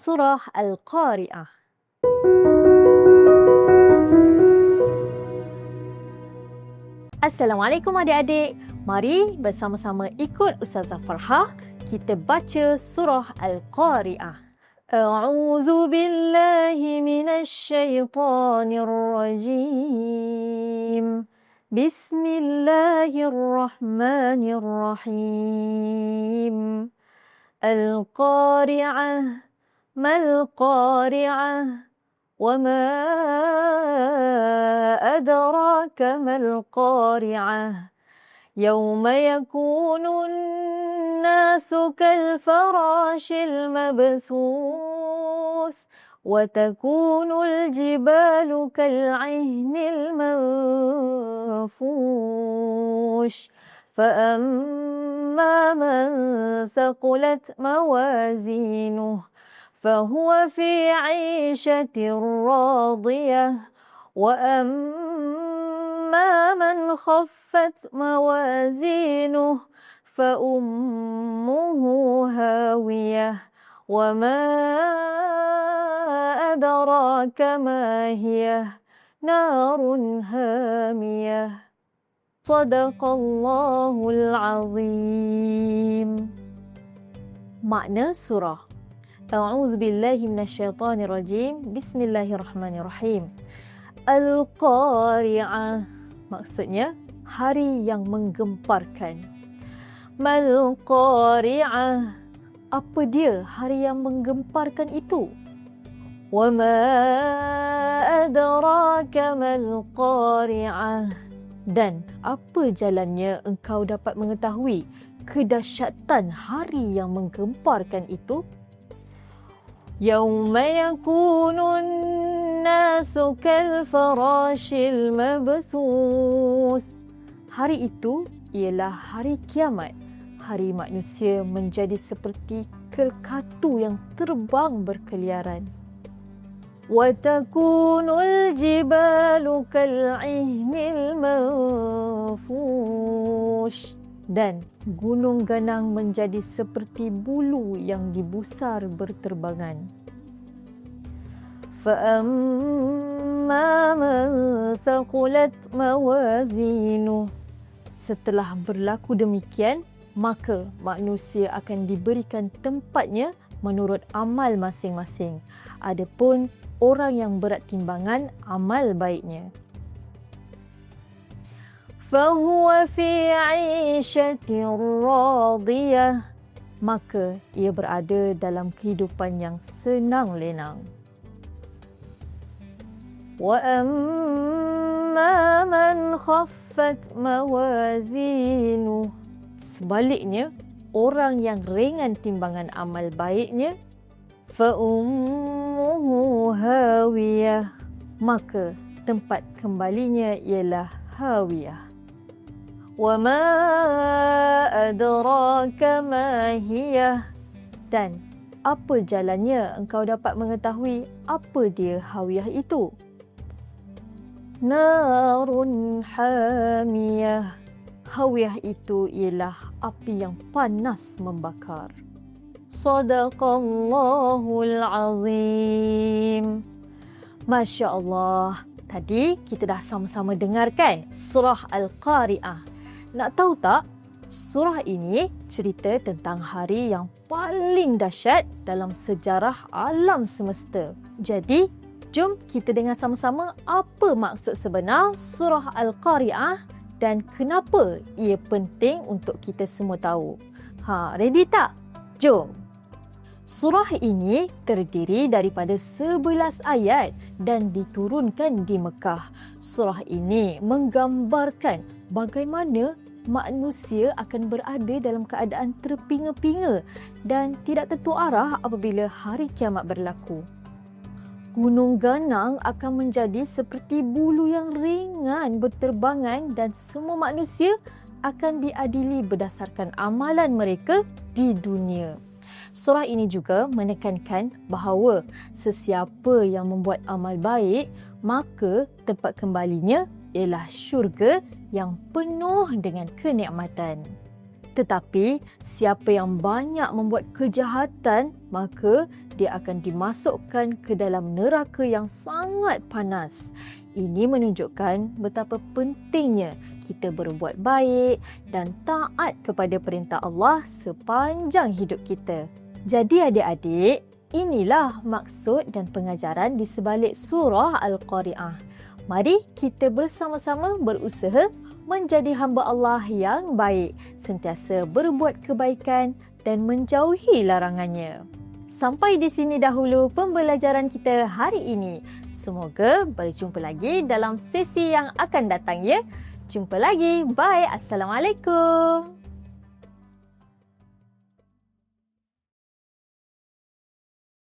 Surah Al-Qari'ah. Assalamualaikum adik-adik. Mari bersama-sama ikut Ustazah Farhah kita baca surah Al-Qari'ah. A'udzu billahi minasy syaithanir rajim. Bismillahirrahmanirrahim. Al-Qari'ah, mal-Qari'ah, wa ma adraka mal-Qari'ah. Yawma yakunun nasu kal-farashil mabthus wa takunul jibalu kal-'ihnil manfush. فأما من ثقلت موازينه فهو في عيشة راضية وأما من خفت موازينه فأمه هاوية وما أدراك ما هي نار هامية. Sadaqallahul Azim. Makna surah. A'udzu billahi minasyaitonir rajim. Bismillahirrahmanirrahim. Al-Qari'ah, maksudnya hari yang menggemparkan. Mal-Qari'ah, apa dia hari yang menggemparkan itu? Wa ma adraka mal-Qari'ah, dan apa jalannya engkau dapat mengetahui kedahsyatan hari yang menggemparkan itu? Yauma yakunun nasu kal-farashil mabthus. Hari itu ialah hari kiamat. Hari manusia menjadi seperti kelkatu yang terbang berkeliaran. وَتَكُونُ الْجِبَالُ كَالْعِهْنِ الْمَنْفُوشِ, dan gunung ganang menjadi seperti bulu yang dibusar berterbangan. فَأَمَّا مَنْ ثَقُلَتْ مَوَازِينُهُ, setelah berlaku demikian, maka manusia akan diberikan tempatnya menurut amal masing-masing. Adapun orang yang berat timbangan amal baiknya, fahuwa fi 'aishatin radiyah, maka ia berada dalam kehidupan yang senang lenang. Wa amma man khaffat mawazinuh, sebaliknya orang yang ringan timbangan amal baiknya, fa ummuhu hawiyah, maka tempat kembalinya ialah hawiyah. Wa ma adraka ma hiya, dan apa jalannya engkau dapat mengetahui apa dia hawiyah itu? Narun hamiyah, hawiyah itu ialah api yang panas membakar. Sadaqallahul Azim. Masya Allah. Tadi kita dah sama-sama dengarkan surah Al-Qari'ah. Nak tahu tak? Surah ini cerita tentang hari yang paling dahsyat dalam sejarah alam semesta. Jadi, jom kita dengar sama-sama apa maksud sebenar surah Al-Qari'ah dan kenapa ia penting untuk kita semua tahu. Ready tak? Jom. Surah ini terdiri daripada 11 ayat dan diturunkan di Mekah. Surah ini menggambarkan bagaimana manusia akan berada dalam keadaan terpinga-pinga dan tidak tentu arah apabila hari kiamat berlaku. Gunung ganang akan menjadi seperti bulu yang ringan berterbangan dan semua manusia akan diadili berdasarkan amalan mereka di dunia. Surah ini juga menekankan bahawa sesiapa yang membuat amal baik, maka tempat kembalinya ialah syurga yang penuh dengan kenikmatan. Tetapi siapa yang banyak membuat kejahatan, maka dia akan dimasukkan ke dalam neraka yang sangat panas. Ini menunjukkan betapa pentingnya kita berbuat baik dan taat kepada perintah Allah sepanjang hidup kita. Jadi adik-adik, inilah maksud dan pengajaran di sebalik surah Al-Qari'ah. Mari kita bersama-sama berusaha menjadi hamba Allah yang baik, sentiasa berbuat kebaikan dan menjauhi larangannya. Sampai di sini dahulu pembelajaran kita hari ini. Semoga berjumpa lagi dalam sesi yang akan datang ya. Jumpa lagi. Bye. Assalamualaikum.